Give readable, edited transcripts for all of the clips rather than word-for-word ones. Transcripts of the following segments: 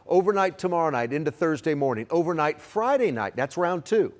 overnight tomorrow night into Thursday morning, overnight Friday night, that's round 2,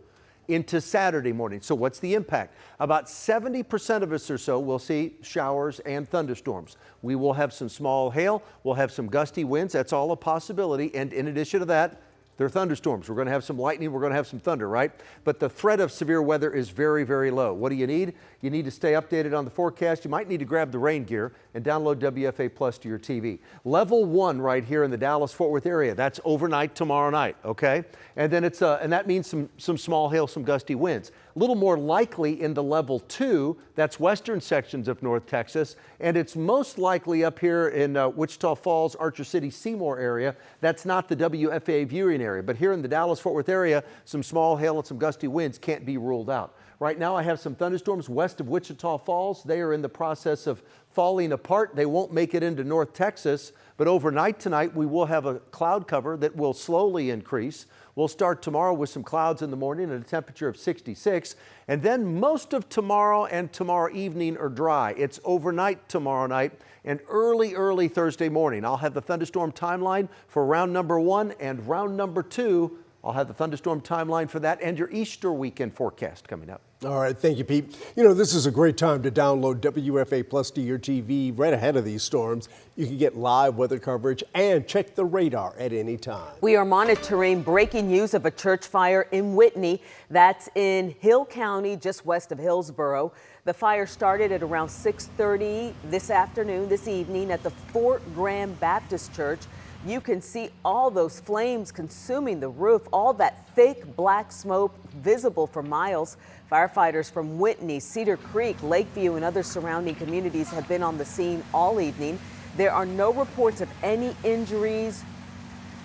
into Saturday morning. So what's the impact? About 70% of us or so will see showers and thunderstorms. We will have some small hail, we'll have some gusty winds, that's all a possibility. And in addition to that, there are thunderstorms. We're going to have some lightning, we're going to have some thunder, right? But the threat of severe weather is very, very low. What do you need? You need to stay updated on the forecast. You might need to grab the rain gear and download WFA Plus to your TV. Level 1 right here in the Dallas-Fort Worth area. That's overnight tomorrow night, okay? And then and that means some small hail, some gusty winds. A little more likely into level 2, that's western sections of North Texas, and it's most likely up here in Wichita Falls, Archer City, Seymour area. That's not the WFA viewing area, but here in the Dallas-Fort Worth area, some small hail and some gusty winds can't be ruled out. Right now I have some thunderstorms west of Wichita Falls. They are in the process of falling apart. They won't make it into North Texas, but overnight tonight we will have a cloud cover that will slowly increase. We'll start tomorrow with some clouds in the morning and a temperature of 66, and then most of tomorrow and tomorrow evening are dry. It's overnight tomorrow night and early Thursday morning. I'll have the thunderstorm timeline for round number 1 and round number 2. I'll have the thunderstorm timeline for that and your Easter weekend forecast coming up. All right, thank you, Pete. You know, this is a great time to download WFA Plus to your TV right ahead of these storms. You can get live weather coverage and check the radar at any time. We are monitoring breaking news of a church fire in Whitney. That's in Hill County, just west of Hillsboro. The fire started at around 6:30 this evening at the Fort Graham Baptist Church. You can see all those flames consuming the roof, all that thick black smoke visible for miles. Firefighters from Whitney, Cedar Creek, Lakeview, and other surrounding communities have been on the scene all evening. There are no reports of any injuries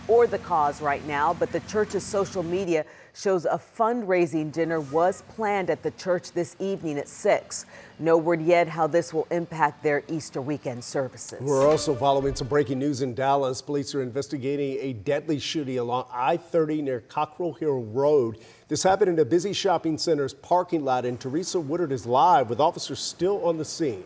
or the cause right now, but the church's social media shows a fundraising dinner was planned at the church this evening at 6. No word yet how this will impact their Easter weekend services. We're also following some breaking news in Dallas. Police are investigating a deadly shooting along I-30 near Cockrell Hill Road. This happened in a busy shopping center's parking lot, and Teresa Woodard is live with officers still on the scene.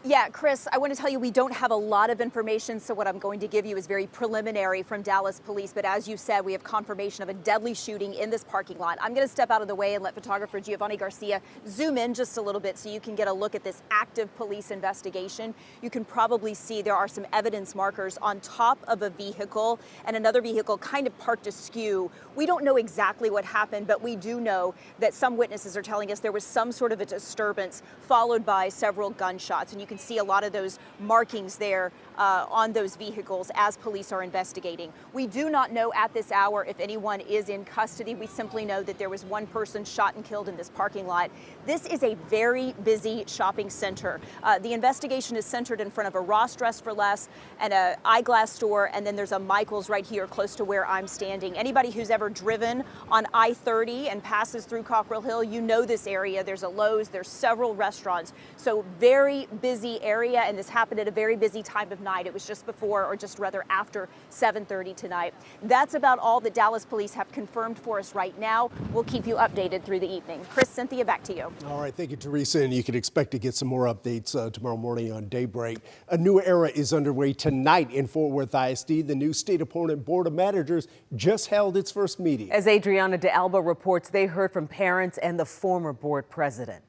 Yeah, Chris, I want to tell you we don't have a lot of information, so what I'm going to give you is very preliminary from Dallas police. But as you said, we have confirmation of a deadly shooting in this parking lot. I'm going to step out of the way and let photographer Giovanni Garcia zoom in just a little bit so you can get a look at this active police investigation. You can probably see there are some evidence markers on top of a vehicle and another vehicle kind of parked askew. We don't know exactly what happened, but we do know that some witnesses are telling us there was some sort of a disturbance followed by several gunshots. And you can see a lot of those markings there on those vehicles as police are investigating. We do not know at this hour if anyone is in custody. We simply know that there was one person shot and killed in this parking lot. This is a very busy shopping center. The investigation is centered in front of a Ross Dress for Less and an eyeglass store, and then there's a Michael's right here close to where I'm standing. Anybody who's ever driven on I-30 and passes through Cockrell Hill, you know this area. There's a Lowe's, there's several restaurants. So very busy area, and this happened at a very busy time of night. It was just before, or just rather after 7:30 tonight. That's about all that Dallas police have confirmed for us right now. We'll keep you updated through the evening. Chris, Cynthia, back to you. All right, thank you, Teresa, and you can expect to get some more updates tomorrow morning on Daybreak. A new era is underway tonight in Fort Worth ISD. The new state-appointed Board of Managers just held its first meeting. As Adriana De Alba reports, they heard from parents and the former board president.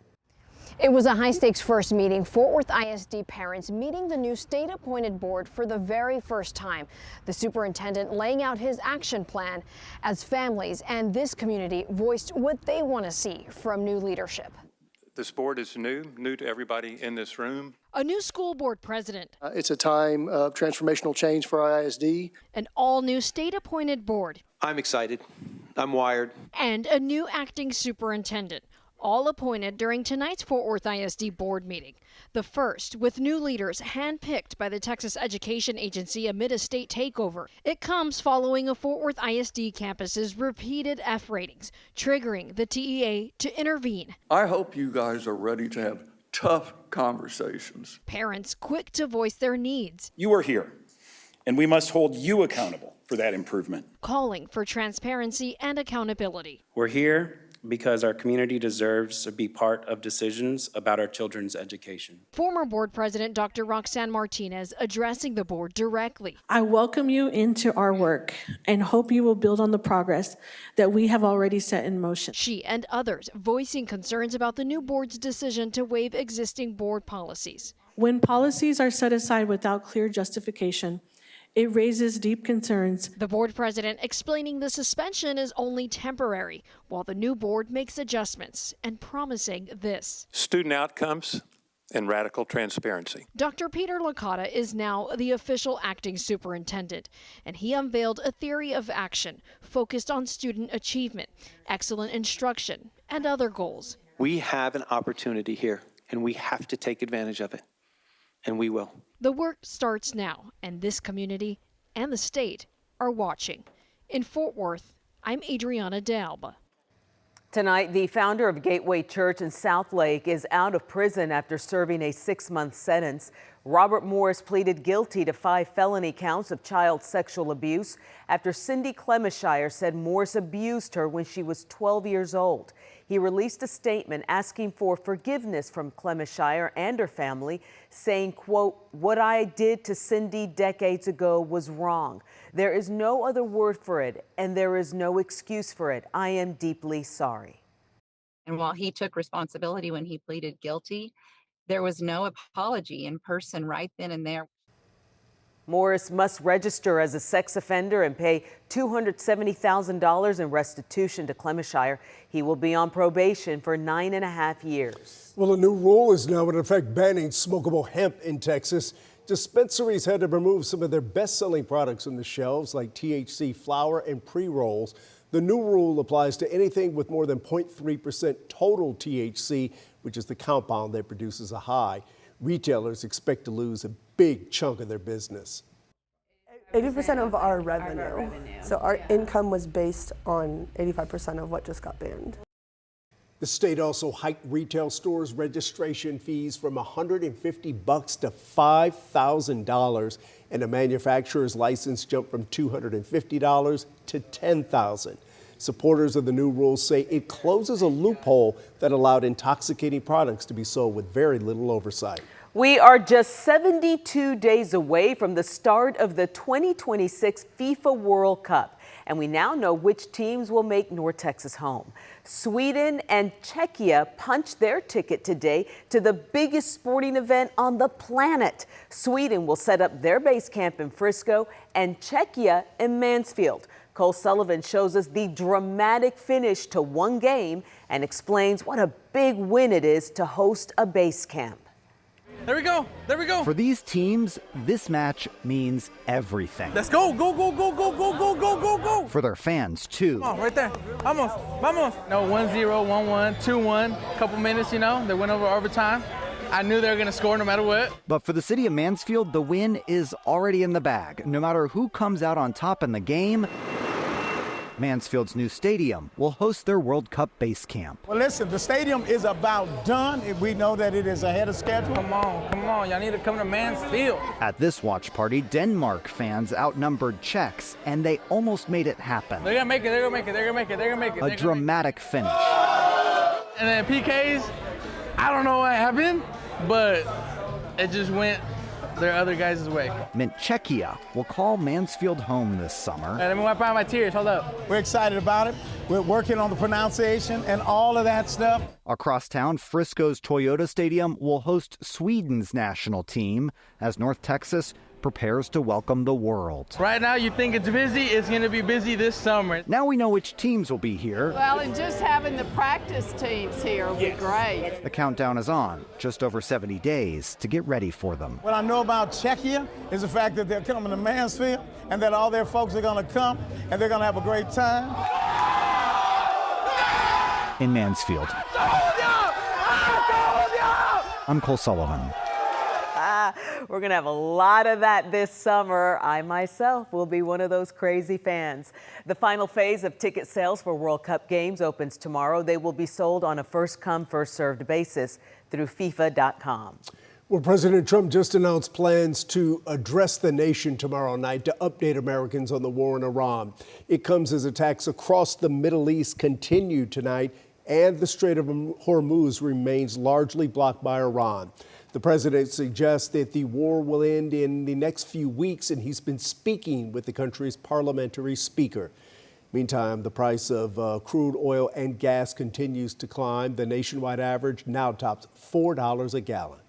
It was a high-stakes first meeting. Fort Worth ISD parents meeting the new state-appointed board for the very first time. The superintendent laying out his action plan as families and this community voiced what they want to see from new leadership. This board is new to everybody in this room. A new school board president. It's a time of transformational change for ISD. An all-new state-appointed board. I'm excited. I'm wired. And a new acting superintendent. All appointed during tonight's Fort Worth ISD board meeting. The first with new leaders handpicked by the Texas Education Agency amid a state takeover. It comes following a Fort Worth ISD campus's repeated F ratings, triggering the TEA to intervene. I hope you guys are ready to have tough conversations. Parents quick to voice their needs. You are here, and we must hold you accountable for that improvement. Calling for transparency and accountability. We're here because our community deserves to be part of decisions about our children's education. Former board president Dr. Roxanne Martinez addressing the board directly. I welcome you into our work and hope you will build on the progress that we have already set in motion. She and others voicing concerns about the new board's decision to waive existing board policies. When policies are set aside without clear justification, it raises deep concerns. The board president explaining the suspension is only temporary, while the new board makes adjustments and promising this: Student outcomes and radical transparency. Dr. Peter Licata is now the official acting superintendent, and he unveiled a theory of action focused on student achievement, excellent instruction, and other goals. We have an opportunity here, and we have to take advantage of it, and we will. The work starts now, and this community and the state are watching. In Fort Worth, I'm Adriana D'Alba. Tonight, the founder of Gateway Church in South Lake is out of prison after serving a 6-month sentence. Robert Morris pleaded guilty to 5 felony counts of child sexual abuse after Cindy Clemishire said Morris abused her when she was 12 years old. He released a statement asking for forgiveness from Clemishire and her family, saying, quote, "What I did to Cindy decades ago was wrong. There is no other word for it, and there is no excuse for it. I am deeply sorry." And while he took responsibility when he pleaded guilty, there was no apology in person right then and there. Morris must register as a sex offender and pay $270,000 in restitution to Clemishire. He will be on probation for 9.5 years. Well, a new rule is now in effect banning smokable hemp in Texas. Dispensaries had to remove some of their best-selling products from the shelves, like THC flower and pre-rolls. The new rule applies to anything with more than 0.3% total THC, which is the compound that produces a high. Retailers expect to lose a big chunk of their business. 80% of our revenue. So our income was based on 85% of what just got banned. The state also hiked retail stores' registration fees from $150 to $5,000, and a manufacturer's license jumped from $250 to $10,000. Supporters of the new rules say it closes a loophole that allowed intoxicating products to be sold with very little oversight. We are just 72 days away from the start of the 2026 FIFA World Cup, and we now know which teams will make North Texas home. Sweden and Czechia punched their ticket today to the biggest sporting event on the planet. Sweden will set up their base camp in Frisco and Czechia in Mansfield. Cole Sullivan shows us the dramatic finish to one game and explains what a big win it is to host a base camp. There we go. There we go. For these teams, this match means everything. Let's go. Go, go, go, go, go, go, go, go, go. For their fans, too. Come on, right there. Vamos. Vamos. No, 1-0, 1-1, 2-1. Couple minutes, they went over overtime. I knew they were going to score no matter what. But for the city of Mansfield, the win is already in the bag. No matter who comes out on top in the game, Mansfield's new stadium will host their World Cup base camp. Well, listen, the stadium is about done. We know that it is ahead of schedule. Come on. Y'all need to come to Mansfield. At this watch party, Denmark fans outnumbered Czechs, and they almost made it happen. They're going to make it. They're going to make it. They're going to make it. They're going to make it. A dramatic finish. And then PKs, I don't know what happened, but it just went their other guys' way. Meant Czechia will call Mansfield home this summer. Let me wipe out my tears. Hold up. We're excited about it. We're working on the pronunciation and all of that stuff. Across town, Frisco's Toyota Stadium will host Sweden's national team as North Texas prepares to welcome the world. Right now, you think it's busy. It's going to be busy this summer. Now we know which teams will be here. Well, and just having the practice teams here will be great. The countdown is on. Just over 70 days to get ready for them. What I know about Czechia is the fact that they're coming to Mansfield and that all their folks are going to come and they're going to have a great time. In Mansfield, I'm Cole Sullivan. We're going to have a lot of that this summer. I myself will be one of those crazy fans. The final phase of ticket sales for World Cup games opens tomorrow. They will be sold on a first-come, first-served basis through FIFA.com. Well, President Trump just announced plans to address the nation tomorrow night to update Americans on the war in Iran. It comes as attacks across the Middle East continue tonight. and the Strait of Hormuz remains largely blocked by Iran. The president suggests that the war will end in the next few weeks, and he's been speaking with the country's parliamentary speaker. Meantime, the price of crude oil and gas continues to climb. The nationwide average now tops $4 a gallon.